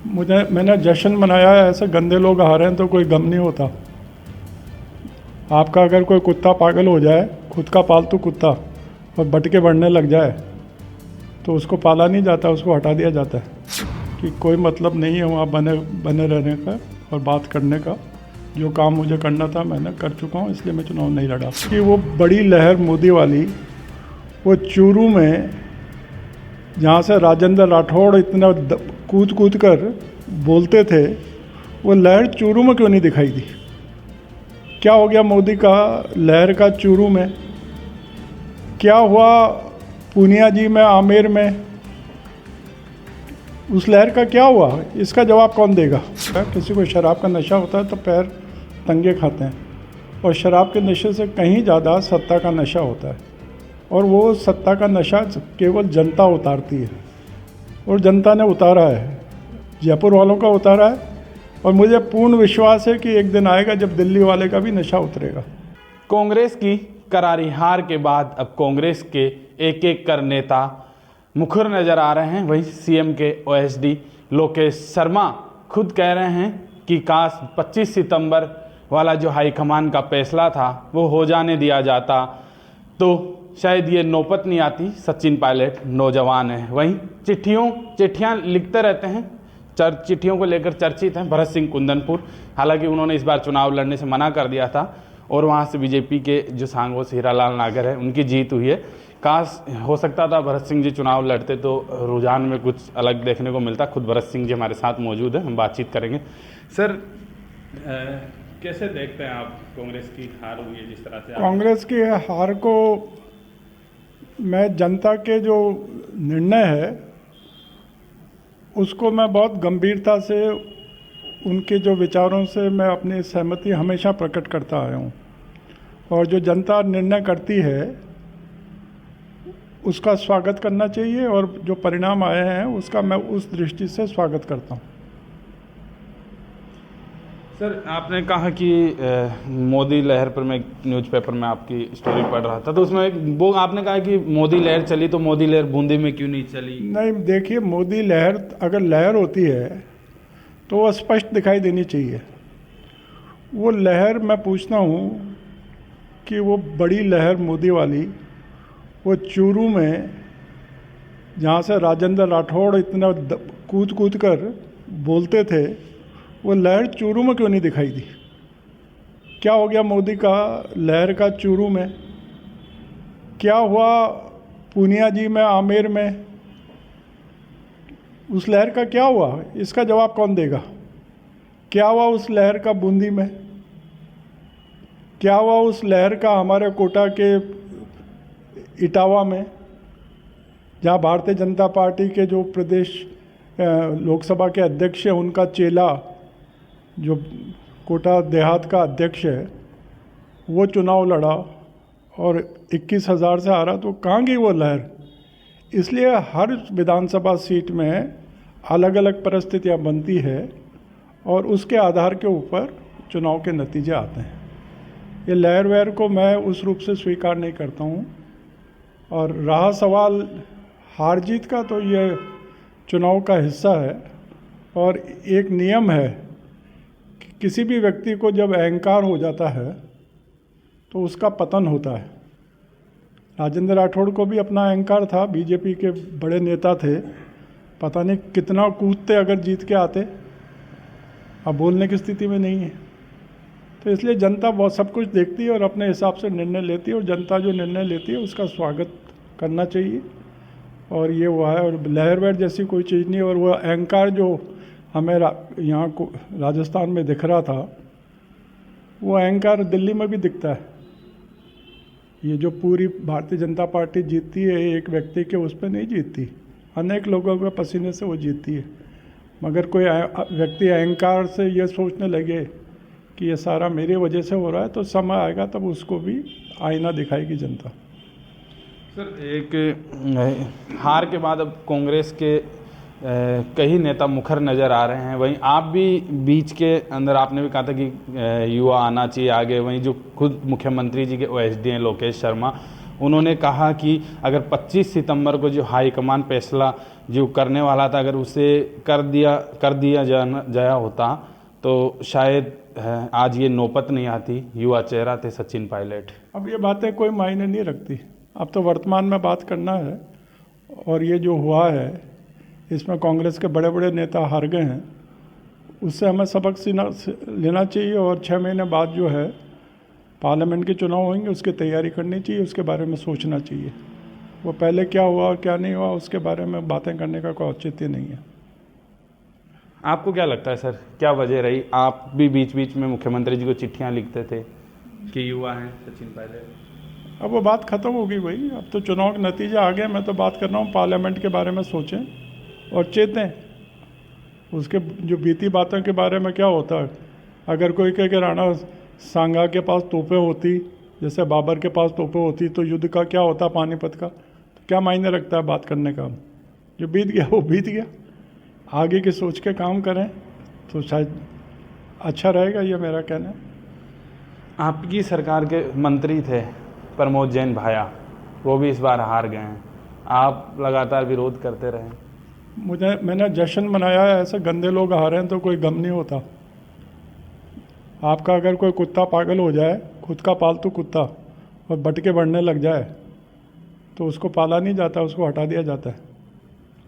मैंने जश्न मनाया है, ऐसे गंदे लोग आ रहे हैं तो कोई गम नहीं होता। आपका अगर कोई कुत्ता पागल हो जाए, खुद का पालतू कुत्ता, और भटके बढ़ने लग जाए तो उसको पाला नहीं जाता, उसको हटा दिया जाता है कि कोई मतलब नहीं है वहाँ बने रहने का और बात करने का। जो काम मुझे करना था मैंने कर चुका हूँ, इसलिए मैं चुनाव नहीं लड़ा। कि वो बड़ी लहर मोदी वाली, वो चूरू में जहाँ से राजेंद्र राठौड़ इतना कूद कूद कर बोलते थे, वो लहर चूरू में क्यों नहीं दिखाई दी? क्या हो गया मोदी का लहर का चूरू में? क्या हुआ पूनिया जी में, आमेर में? उस लहर का क्या हुआ? इसका जवाब कौन देगा? किसी को शराब का नशा होता है तो पैर तंगे खाते हैं, और शराब के नशे से कहीं ज़्यादा सत्ता का नशा होता है, और वो सत्ता का नशा केवल जनता उतारती है, और जनता ने उतारा है, जयपुर वालों का उतारा है। और मुझे पूर्ण विश्वास है कि एक दिन आएगा जब दिल्ली वाले का भी नशा उतरेगा। कांग्रेस की करारी हार के बाद अब कांग्रेस के एक एक कर नेता मुखर नजर आ रहे हैं। वहीं सीएम के ओएसडी लोकेश शर्मा खुद कह रहे हैं कि काश 25 सितंबर वाला जो हाईकमान का फैसला था वो हो जाने दिया जाता तो शायद ये नौबत नहीं आती। सचिन पायलट नौजवान है, वहीं चिट्ठियाँ लिखते रहते हैं, चिट्ठियों को लेकर चर्चित हैं भरत सिंह कुंदनपुर। हालांकि उन्होंने इस बार चुनाव लड़ने से मना कर दिया था और वहां से बीजेपी के जो सांगोस हीरालाल नागर है उनकी जीत हुई है। काश हो सकता था भरत सिंह जी चुनाव लड़ते तो रुझान में कुछ अलग देखने को मिलता। खुद भरत सिंह जी हमारे साथ मौजूद है, हम बातचीत करेंगे। सर कैसे देखते हैं आप कांग्रेस की हार हुई है जिस तरह से? कांग्रेस की हार को मैं जनता के जो निर्णय है उसको मैं बहुत गंभीरता से, उनके जो विचारों से मैं अपनी सहमति हमेशा प्रकट करता आया हूँ, और जो जनता निर्णय करती है उसका स्वागत करना चाहिए, और जो परिणाम आए हैं उसका मैं उस दृष्टि से स्वागत करता हूँ। सर आपने कहा कि मोदी लहर पर, मैं न्यूज़पेपर में आपकी स्टोरी पढ़ रहा था तो उसमें वो आपने कहा कि मोदी लहर चली तो मोदी लहर बूंदी में क्यों नहीं चली? नहीं, देखिए, मोदी लहर अगर लहर होती है तो वो स्पष्ट दिखाई देनी चाहिए। वो लहर, मैं पूछता हूँ कि वो बड़ी लहर मोदी वाली, वो चूरू में जहाँ से राजेंद्र राठौड़ इतना कूद कूद कर बोलते थे, वो लहर चूरू में क्यों नहीं दिखाई दी? क्या हो गया मोदी का लहर का चूरू में? क्या हुआ पूनिया जी में, आमेर में? उस लहर का क्या हुआ? इसका जवाब कौन देगा? क्या हुआ उस लहर का बूंदी में? क्या हुआ उस लहर का हमारे कोटा के इटावा में, जहाँ भारतीय जनता पार्टी के जो प्रदेश लोकसभा के अध्यक्ष हैं उनका चेला, जो कोटा देहात का अध्यक्ष है, वो चुनाव लड़ा और 21,000 से हारा, तो कहाँ गई वो लहर? इसलिए हर विधानसभा सीट में अलग अलग परिस्थितियाँ बनती है और उसके आधार के ऊपर चुनाव के नतीजे आते हैं। ये लहर वहर को मैं उस रूप से स्वीकार नहीं करता हूँ। और रहा सवाल हार जीत का, तो ये चुनाव का हिस्सा है और एक नियम है कि किसी भी व्यक्ति को जब अहंकार हो जाता है तो उसका पतन होता है। राजेंद्र राठौड़ को भी अपना अहंकार था, बीजेपी के बड़े नेता थे, पता नहीं कितना कूदते अगर जीत के आते, अब बोलने की स्थिति में नहीं है। तो इसलिए जनता बहुत सब कुछ देखती है और अपने हिसाब से निर्णय लेती है, और जनता जो निर्णय लेती है उसका स्वागत करना चाहिए। और ये हुआ है, और लहर वहर जैसी कोई चीज़ नहीं है। और वो अहंकार जो हमें यहाँ को राजस्थान में दिख रहा था, वो अहंकार दिल्ली में भी दिखता है। ये जो पूरी भारतीय जनता पार्टी जीतती है, एक व्यक्ति के उस पर नहीं जीतती, अनेक लोगों के पसीने से वो जीतती है। मगर कोई व्यक्ति अहंकार से ये सोचने लगे कि ये सारा मेरी वजह से हो रहा है, तो समय आएगा तब उसको भी आईना दिखाएगी जनता। सर एक हार के बाद अब कांग्रेस के कई नेता मुखर नज़र आ रहे हैं, वहीं आप भी बीच के अंदर आपने भी कहा था कि युवा आना चाहिए आगे। वहीं जो खुद मुख्यमंत्री जी के ओएसडी हैं लोकेश शर्मा, उन्होंने कहा कि अगर 25 सितंबर को जो हाईकमान फैसला जो करने वाला था अगर उसे कर दिया जाया होता तो शायद आज ये नौबत नहीं आती। युवा चेहरा थे सचिन पायलट। अब ये बातें कोई मायने नहीं रखती, अब तो वर्तमान में बात करना है। और ये जो हुआ है इसमें कांग्रेस के बड़े बड़े नेता हार गए हैं, उससे हमें सबक लेना चाहिए। और 6 महीने बाद जो है पार्लियामेंट के चुनाव होंगे, उसकी तैयारी करनी चाहिए, उसके बारे में सोचना चाहिए। वो पहले क्या हुआ और क्या नहीं हुआ उसके बारे में बातें करने का कोई औचित्य नहीं है। आपको क्या लगता है सर, क्या वजह रही? आप भी बीच बीच में मुख्यमंत्री जी को चिट्ठियां लिखते थे कि युवा हैं सचिन पायलट। अब वो बात ख़त्म हो गई भाई, अब तो चुनाव के नतीजे आ गए। मैं तो बात कर रहा हूँ पार्लियामेंट के बारे में सोचें और चेतें। उसके जो बीती बातों के बारे में क्या होता है, अगर कोई कहे कि राणा सांगा के पास तोपें होती, जैसे बाबर के पास तोपें होती, तो युद्ध का क्या होता, पानीपत का, तो क्या मायने रखता है बात करने का? जो बीत गया वो बीत गया। आगे की सोच के काम करें तो शायद अच्छा रहेगा, ये मेरा कहना है। आपकी सरकार के मंत्री थे प्रमोद जैन भाया, वो भी इस बार हार गए हैं। आप लगातार विरोध करते रहे। मैंने जश्न मनाया है, ऐसे गंदे लोग हारे हैं तो कोई गम नहीं होता। आपका अगर कोई कुत्ता पागल हो जाए, खुद का पालतू कुत्ता, और भटके बढ़ने लग जाए तो उसको पाला नहीं जाता, उसको हटा दिया जाता है,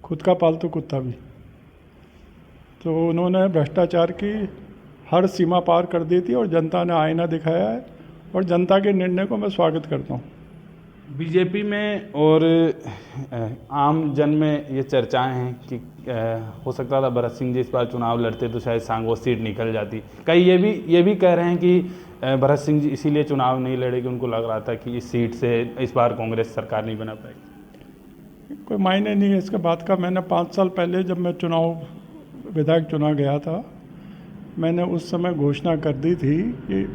खुद का पालतू कुत्ता भी। तो उन्होंने भ्रष्टाचार की हर सीमा पार कर दी थी और जनता ने आईना दिखाया है, और जनता के निर्णय को मैं स्वागत करता हूँ। बीजेपी में और आम जन में ये चर्चाएं हैं कि हो सकता था भरत सिंह जी इस बार चुनाव लड़ते तो शायद सांगो सीट निकल जाती। कई ये भी कह रहे हैं कि भरत सिंह जी इसीलिए चुनाव नहीं लड़े कि उनको लग रहा था कि इस सीट से इस बार कांग्रेस सरकार नहीं बना पाएगी। कोई मायने नहीं है इसके बात का। मैंने 5 साल पहले जब मैं विधायक चुना गया था, मैंने उस समय घोषणा कर दी थी कि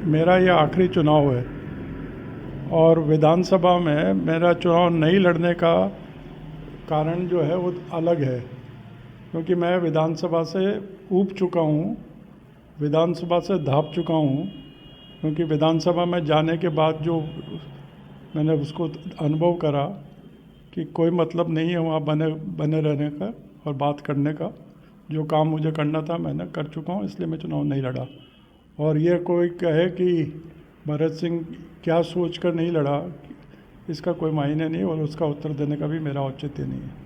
मेरा ये आखिरी चुनाव है और विधानसभा में मेरा चुनाव नहीं लड़ने का कारण जो है वो अलग है, क्योंकि मैं विधानसभा से ऊब चुका हूँ, विधानसभा से धाप चुका हूँ। क्योंकि विधानसभा में जाने के बाद जो मैंने उसको अनुभव करा कि कोई मतलब नहीं है वहाँ बने रहने का और बात करने का। जो काम मुझे करना था मैंने कर चुका हूँ, इसलिए मैं चुनाव नहीं लड़ा। और ये कोई कहे कि भरत सिंह क्या सोच कर नहीं लड़ा, इसका कोई मायने नहीं और उसका उत्तर देने का भी मेरा औचित्य नहीं है।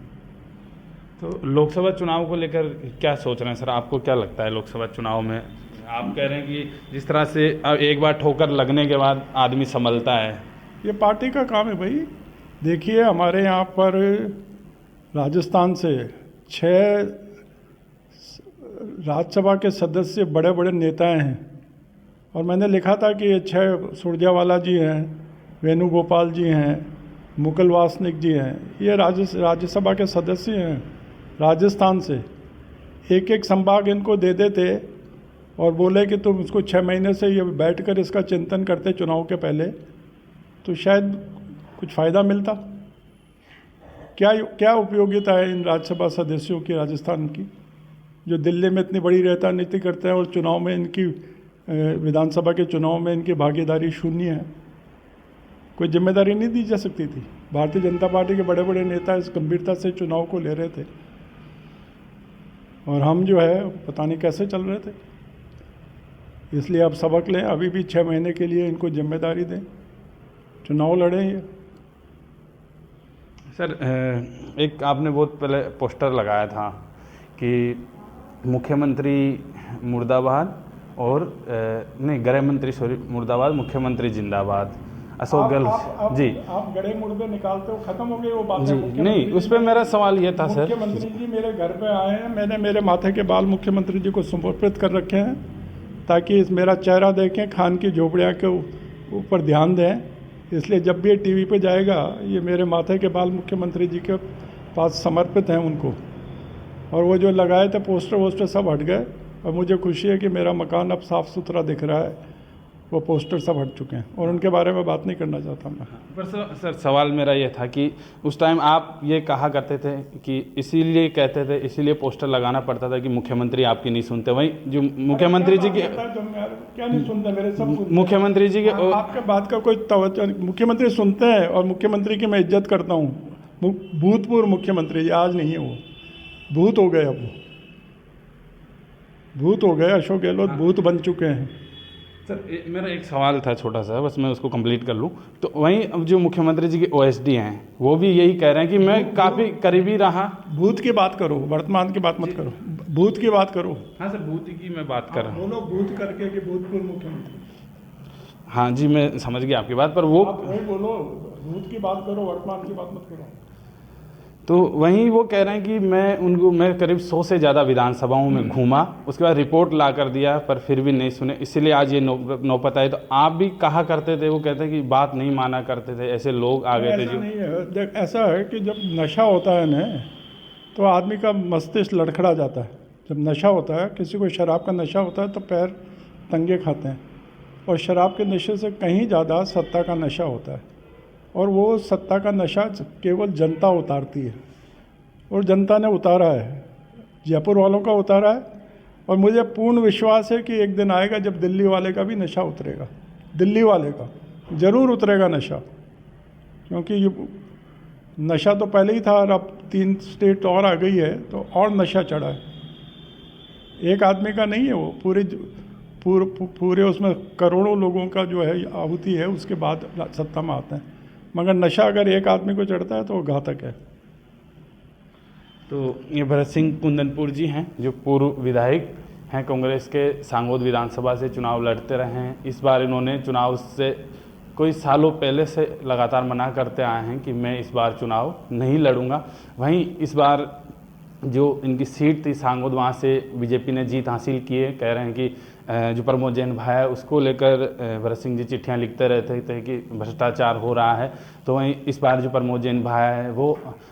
तो लोकसभा चुनाव को लेकर क्या सोच रहे हैं सर? आपको क्या लगता है लोकसभा चुनाव में? आप कह रहे हैं कि जिस तरह से एक बार ठोकर लगने के बाद आदमी संभलता है। ये पार्टी का काम है भाई। देखिए हमारे यहाँ पर राजस्थान से 6 राज्यसभा के सदस्य बड़े बड़े नेता हैं, और मैंने लिखा था कि ये 6 सुरजेवाला जी हैं, वेणुगोपाल जी हैं, मुकुल वासनिक जी हैं, ये राज्यसभा के सदस्य हैं राजस्थान से। एक संभाग इनको दे देते और बोले कि तुम इसको 6 महीने से ये बैठकर इसका चिंतन करते चुनाव के पहले, तो शायद कुछ फ़ायदा मिलता। क्या उपयोगिता है इन राज्यसभा सदस्यों की राजस्थान की, जो दिल्ली में इतनी बड़ी राजनीति करते हैं और चुनाव में इनकी विधानसभा के चुनाव में इनकी भागीदारी शून्य है। कोई जिम्मेदारी नहीं दी जा सकती थी? भारतीय जनता पार्टी के बड़े बड़े नेता इस गंभीरता से चुनाव को ले रहे थे और हम जो है पता नहीं कैसे चल रहे थे। इसलिए अब सबक लें, अभी भी 6 महीने के लिए इनको जिम्मेदारी दें, चुनाव लड़ें। ये सर एक आपने बहुत पहले पोस्टर लगाया था कि मुख्यमंत्री मुर्दाबाद और नहीं गृह मंत्री सॉरी मुर्दाबाद, मुख्यमंत्री जिंदाबाद। अशोक गहलोत जी, आप गड़े मुर्दे निकालते हो, खत्म हो गई वो बात जी। नहीं, उस पर मेरा सवाल ये था सर, मुख्यमंत्री जी मेरे घर पे आए हैं, मैंने मेरे माथे के बाल मुख्यमंत्री जी को समर्पित कर रखे हैं ताकि मेरा चेहरा देखें, खान की झोपड़ियाँ के ऊपर ध्यान दें। इसलिए जब भी ये टीवी पे जाएगा, ये मेरे माथे के बाल मुख्यमंत्री जी के पास समर्पित हैं उनको। और वो जो लगाए थे पोस्टर वोस्टर सब हट गए और मुझे खुशी है कि मेरा मकान अब साफ़ सुथरा दिख रहा है, वो पोस्टर सब हट चुके हैं और उनके बारे में बात नहीं करना चाहता मैं। पर सर सवाल मेरा ये था कि उस टाइम आप ये कहा करते थे कि इसीलिए कहते थे, इसीलिए पोस्टर लगाना पड़ता था कि मुख्यमंत्री आपकी नहीं सुनते। वहीं जो मुख्यमंत्री जी के क्या नहीं सुनते, मेरे सब मुख्यमंत्री जी के आपके बात का कोई तवज्जो, मुख्यमंत्री सुनते हैं और मुख्यमंत्री की मैं इज्जत करता हूँ। भूतपूर्व मुख्यमंत्री जी, आज नहीं है वो, भूत हो गए, अब वो भूत हो गए। अशोक गहलोत भूत बन चुके हैं। सर मेरा एक सवाल था छोटा सा, बस मैं उसको कंप्लीट कर लूँ। तो वहीं अब जो मुख्यमंत्री जी के ओएसडी हैं वो भी यही कह रहे हैं कि मैं काफ़ी करीबी रहा। भूत की बात करो, वर्तमान की बात मत करो, भूत की बात करो। हाँ सर, भूत की मैं बात कर रहा हूँ। बोलो भूत करके कि भूतपूर्व मुख्यमंत्री। हाँ जी, मैं समझ गया आपकी बात, पर वो आप वही बोलो, भूत की बात करो, वर्तमान की बात मत करो। तो वहीं वो कह रहे हैं कि मैं करीब 100 से ज़्यादा विधानसभाओं में घूमा, उसके बाद रिपोर्ट ला कर दिया, पर फिर भी नहीं सुने, इसीलिए आज ये नौबत आई। तो आप भी कहा करते थे, वो कहते हैं कि बात नहीं माना करते थे, ऐसे लोग आ गए थे ऐसा जो। नहीं है, देख ऐसा है कि जब नशा होता है ना तो आदमी का मस्तिष्क लड़खड़ा जाता है। जब नशा होता है, किसी को शराब का नशा होता है तो पैर तंगे खाते हैं, और शराब के नशे से कहीं ज़्यादा सत्ता का नशा होता है, और वो सत्ता का नशा केवल जनता उतारती है, और जनता ने उतारा है, जयपुर वालों का उतारा है। और मुझे पूर्ण विश्वास है कि एक दिन आएगा जब दिल्ली वाले का भी नशा उतरेगा, दिल्ली वाले का ज़रूर उतरेगा नशा, क्योंकि ये नशा तो पहले ही था, और अब 3 स्टेट और आ गई है तो और नशा चढ़ा है। एक आदमी का नहीं है वो, पूरे उसमें करोड़ों लोगों का जो है आहुति है, उसके बाद सत्ता में आते हैं। मगर नशा अगर एक आदमी को चढ़ता है तो वो घातक है। तो ये भरत सिंह कुंदनपुर जी हैं, जो पूर्व विधायक हैं, कांग्रेस के सांगोद विधानसभा से चुनाव लड़ते रहे हैं। इस बार इन्होंने चुनाव से कोई सालों पहले से लगातार मना करते आए हैं कि मैं इस बार चुनाव नहीं लड़ूंगा। वहीं इस बार जो इनकी सीट थी सांगोद, वहाँ से बीजेपी ने जीत हासिल की है। कह रहे हैं कि जो प्रमोद जैन भाई है उसको लेकर भरत सिंह जी चिट्ठियाँ लिखते रहते थे कि भ्रष्टाचार हो रहा है। तो वहीं इस बार जो प्रमोद जैन भाई है वो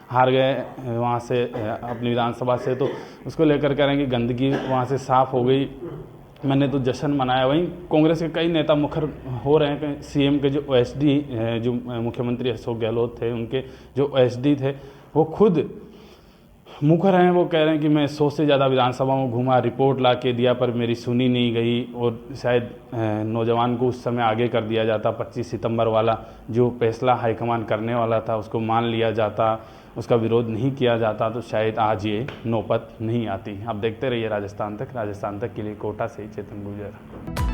हार गए वहाँ से अपनी विधानसभा से, तो उसको लेकर कह रहे हैं कि गंदगी वहाँ से साफ़ हो गई, मैंने तो जश्न मनाया। वहीं कांग्रेस के कई नेता मुखर हो रहे हैं। सीएम के जो ओएसडी जो मुख्यमंत्री अशोक गहलोत थे, उनके जो ओएसडी थे वो खुद मुखर हैं। वो कह रहे हैं कि मैं 100 से ज़्यादा विधानसभाओं में घूमा, रिपोर्ट ला के दिया, पर मेरी सुनी नहीं गई, और शायद नौजवान को उस समय आगे कर दिया जाता, 25 सितंबर वाला जो फैसला हाईकमान करने वाला था उसको मान लिया जाता, उसका विरोध नहीं किया जाता, तो शायद आज ये नौबत नहीं आती। आप देखते रहिए राजस्थान तक के लिए कोटा से चेतन गुर्जर।